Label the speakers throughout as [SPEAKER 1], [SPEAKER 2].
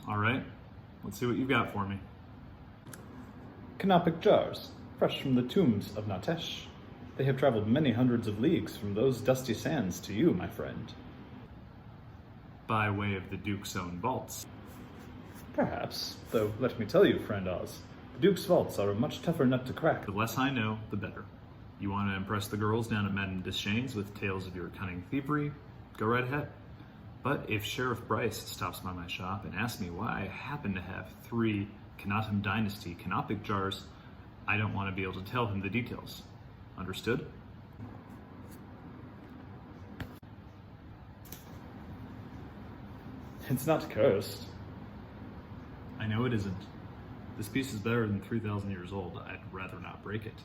[SPEAKER 1] All right, let's see what you've got for me.
[SPEAKER 2] Canopic jars, fresh from the tombs of Natesh. They have traveled many hundreds of leagues from those dusty sands to you, my friend.
[SPEAKER 1] By way of the Duke's own vaults.
[SPEAKER 2] Perhaps, though let me tell you, friend Oz, the Duke's vaults are a much tougher nut to crack.
[SPEAKER 1] The less I know, the better. You want to impress the girls down at Madame Deschaines with tales of your cunning thievery? Go right ahead. But if Sheriff Bryce stops by my shop and asks me why I happen to have 3 Kanatum Dynasty canopic jars, I don't want to be able to tell him the details. Understood?
[SPEAKER 2] It's not cursed.
[SPEAKER 1] I know it isn't. This piece is better than 3,000 years old. I'd rather not break it.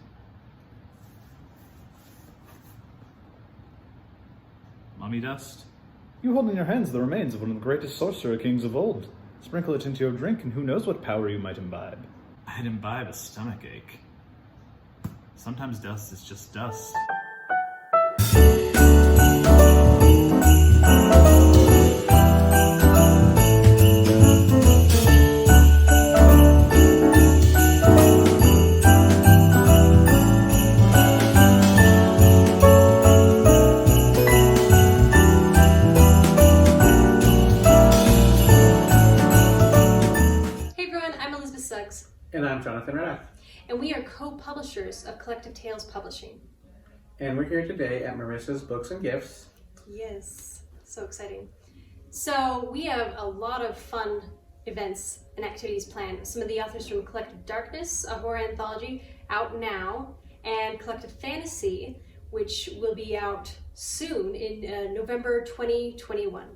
[SPEAKER 1] Mummy dust?
[SPEAKER 2] You hold in your hands the remains of one of the greatest sorcerer kings of old. Sprinkle it into your drink, and who knows what power you might imbibe.
[SPEAKER 1] I'd imbibe a stomach ache. Sometimes dust is just dust.
[SPEAKER 3] And I'm Jonathan Rath.
[SPEAKER 4] And we are co-publishers of Collective Tales Publishing.
[SPEAKER 3] And we're here today at Marissa's Books and Gifts.
[SPEAKER 4] Yes, so exciting. So we have a lot of fun events and activities planned. Some of the authors from Collective Darkness, a horror anthology, out now, and Collective Fantasy, which will be out soon in November 2021.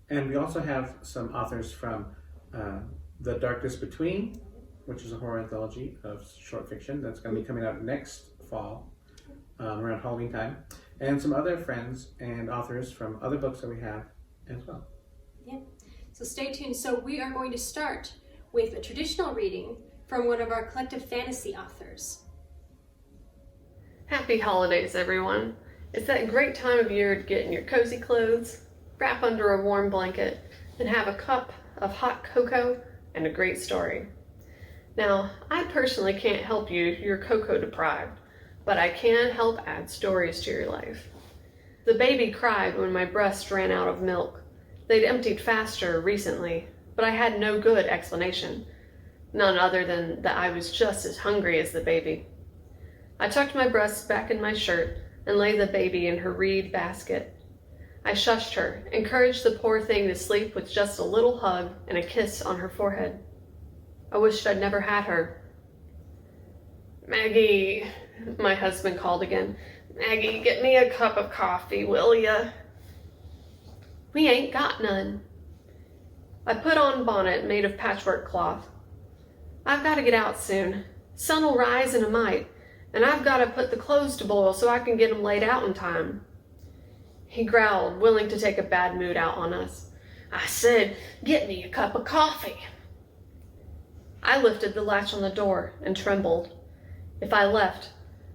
[SPEAKER 3] And we also have some authors from The Darkness Between, which is a horror anthology of short fiction that's going to be coming out next fall, around Halloween time, and some other friends and authors from other books that we have as well.
[SPEAKER 4] Yeah, so stay tuned. So we are going to start with a traditional reading from one of our Collective Fantasy authors.
[SPEAKER 5] Happy holidays, everyone. It's that great time of year to get in your cozy clothes, wrap under a warm blanket, and have a cup of hot cocoa and a great story. Now, I personally can't help you, you're cocoa deprived, but I can help add stories to your life. The baby cried when my breast ran out of milk. They'd emptied faster recently, but I had no good explanation. None other than that I was just as hungry as the baby. I tucked my breasts back in my shirt and laid the baby in her reed basket. I shushed her, encouraged the poor thing to sleep with just a little hug and a kiss on her forehead. I wished I'd never had her. "Maggie," my husband called again. "Maggie, get me a cup of coffee, will ya?" "We ain't got none." I put on bonnet made of patchwork cloth. "I've got to get out soon. Sun'll rise in a mite, and I've got to put the clothes to boil so I can get 'em laid out in time." He growled, willing to take a bad mood out on us. "I said, get me a cup of coffee." I lifted the latch on the door and trembled. If I left,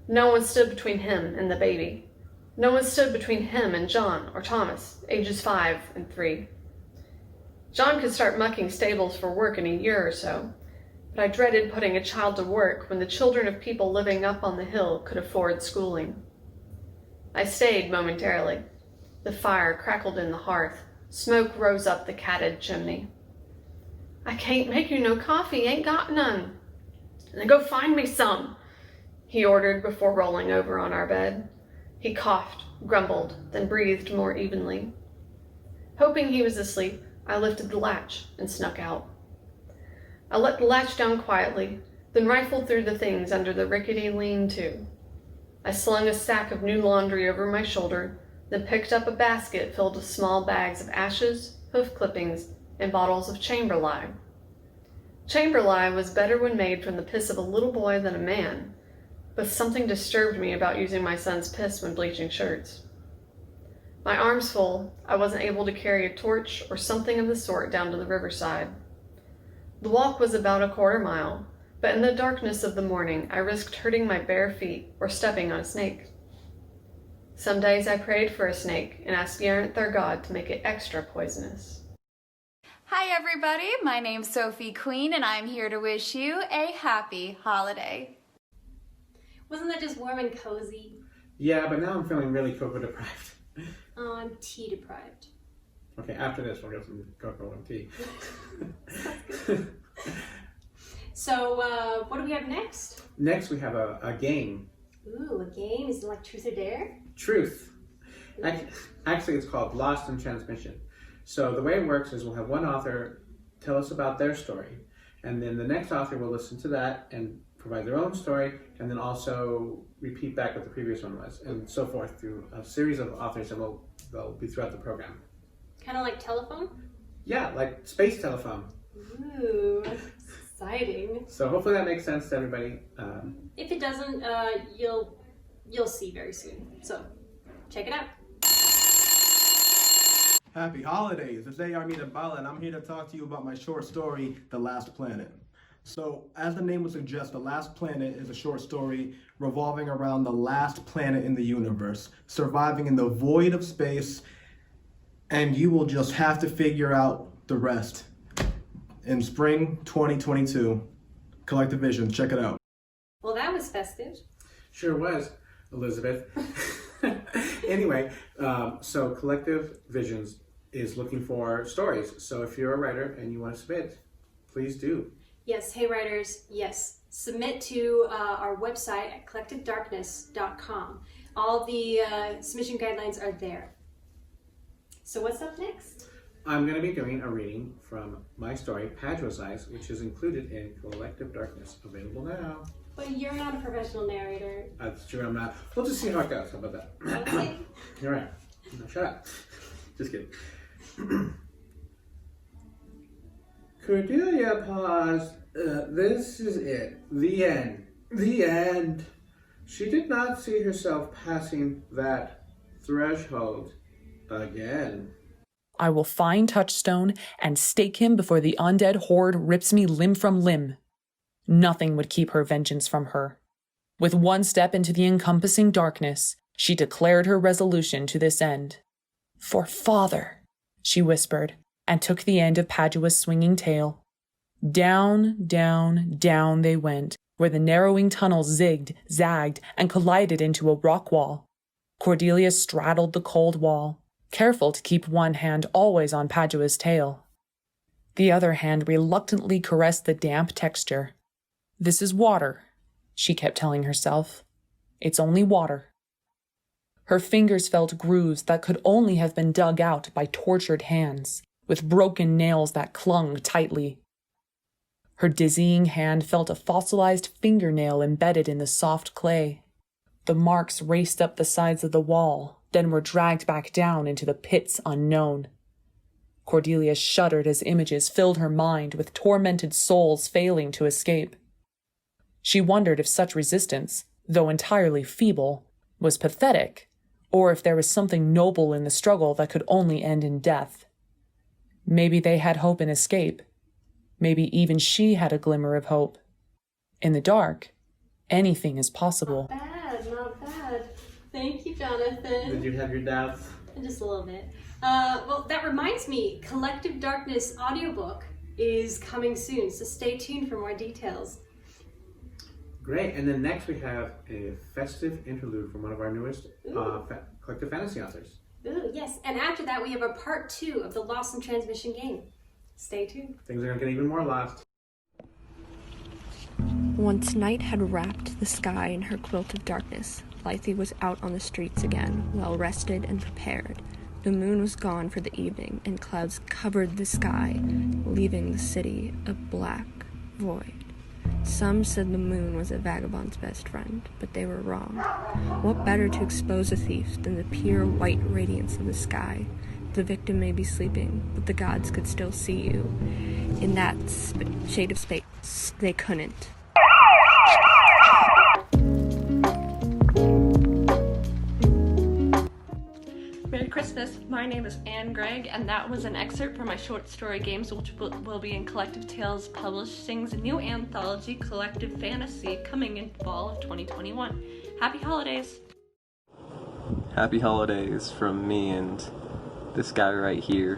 [SPEAKER 5] no one stood between him and the baby. No one stood between him and John or Thomas, ages 5 and 3. John could start mucking stables for work in a year or so, but I dreaded putting a child to work when the children of people living up on the hill could afford schooling. I stayed momentarily. The fire crackled in the hearth. Smoke rose up the catted chimney. "I can't make you no coffee, ain't got none." "Then go find me some," he ordered before rolling over on our bed. He coughed, grumbled, then breathed more evenly. Hoping he was asleep, I lifted the latch and snuck out. I let the latch down quietly, then rifled through the things under the rickety lean-to. I slung a sack of new laundry over my shoulder, then picked up a basket filled with small bags of ashes, hoof clippings, and bottles of chamber lye. Chamber lye was better when made from the piss of a little boy than a man, but something disturbed me about using my son's piss when bleaching shirts. My arms full, I wasn't able to carry a torch or something of the sort down to the riverside. The walk was about a quarter mile, but in the darkness of the morning I risked hurting my bare feet or stepping on a snake. Some days I prayed for a snake and asked Yarent their god to make it extra poisonous.
[SPEAKER 6] Hi everybody, my name's Sophie Queen and I'm here to wish you a happy holiday.
[SPEAKER 4] Wasn't that just warm and cozy?
[SPEAKER 3] Yeah, but now I'm feeling really cocoa deprived.
[SPEAKER 4] Oh, I'm tea deprived.
[SPEAKER 3] Okay, after this we'll get some cocoa and tea.
[SPEAKER 4] So, what do we have next?
[SPEAKER 3] Next we have a game.
[SPEAKER 4] Ooh, a game? Is it like Truth or Dare?
[SPEAKER 3] Truth. Actually, it's called Lost in Transmission. So the way it works is we'll have one author tell us about their story, and then the next author will listen to that and provide their own story, and then also repeat back what the previous one was, and so forth through a series of authors that they'll be throughout the program.
[SPEAKER 4] Kind of like telephone?
[SPEAKER 3] Yeah, like space telephone.
[SPEAKER 4] Ooh, exciting.
[SPEAKER 3] So hopefully that makes sense to everybody.
[SPEAKER 4] If it doesn't, you'll see very soon. So, check it out.
[SPEAKER 7] Happy holidays! Today I'm Armida Bala and I'm here to talk to you about my short story, The Last Planet. So, as the name would suggest, The Last Planet is a short story revolving around the last planet in the universe, surviving in the void of space, and you will just have to figure out the rest. In spring 2022, Collective Vision, check it out.
[SPEAKER 4] Well, that was festive.
[SPEAKER 3] Sure was, Elizabeth. Anyway, so Collective Visions is looking for stories. So if you're a writer and you want to submit, please do.
[SPEAKER 4] Yes, hey writers, yes. Submit to our website at collectivedarkness.com. All the submission guidelines are there. So what's up next?
[SPEAKER 3] I'm going to be doing a reading from my story, Padra's Eyes, which is included in Collective Darkness, available now.
[SPEAKER 4] But you're not a professional narrator.
[SPEAKER 3] That's true, I'm not. We'll just see how it goes. How about that?
[SPEAKER 4] Okay.
[SPEAKER 3] You're right. No, shut up. Just kidding. Cordelia paused. This is it. The end. The end. She did not see herself passing that threshold again.
[SPEAKER 8] I will find Touchstone and stake him before the undead horde rips me limb from limb. Nothing would keep her vengeance from her. With one step into the encompassing darkness, she declared her resolution to this end. For father, she whispered, and took the end of Padua's swinging tail. Down, down, down they went, where the narrowing tunnel zigged, zagged, and collided into a rock wall. Cordelia straddled the cold wall, careful to keep one hand always on Padua's tail. The other hand reluctantly caressed the damp texture. This is water, she kept telling herself. It's only water. Her fingers felt grooves that could only have been dug out by tortured hands, with broken nails that clung tightly. Her dizzying hand felt a fossilized fingernail embedded in the soft clay. The marks raced up the sides of the wall, then were dragged back down into the pits unknown. Cordelia shuddered as images filled her mind with tormented souls failing to escape. She wondered if such resistance, though entirely feeble, was pathetic, or if there was something noble in the struggle that could only end in death. Maybe they had hope in escape. Maybe even she had a glimmer of hope. In the dark, anything is possible.
[SPEAKER 4] Not bad, not bad. Thank you, Jonathan.
[SPEAKER 3] Did you have your doubts?
[SPEAKER 4] Just a little bit. Well, that reminds me, Collective Darkness audiobook is coming soon, so stay tuned for more details.
[SPEAKER 3] Great. And then next we have a festive interlude from one of our newest collective fantasy authors.
[SPEAKER 4] Ooh, yes. And after that, we have a part 2 of the Lost in Transmission game. Stay tuned.
[SPEAKER 3] Things are going to get even more lost.
[SPEAKER 9] Once night had wrapped the sky in her quilt of darkness, Lythe was out on the streets again, well rested and prepared. The moon was gone for the evening, and clouds covered the sky, leaving the city a black void. Some said the moon was a vagabond's best friend, but they were wrong. What better to expose a thief than the pure white radiance of the sky? The victim may be sleeping, but the gods could still see you. In that shade of space, they couldn't.
[SPEAKER 5] Merry Christmas. My name is Anne Gregg, and that was an excerpt from my short story games, which will be in Collective Tales Publishing's new anthology, Collective Fantasy, coming in fall of 2021. Happy holidays!
[SPEAKER 10] Happy holidays from me and this guy right here.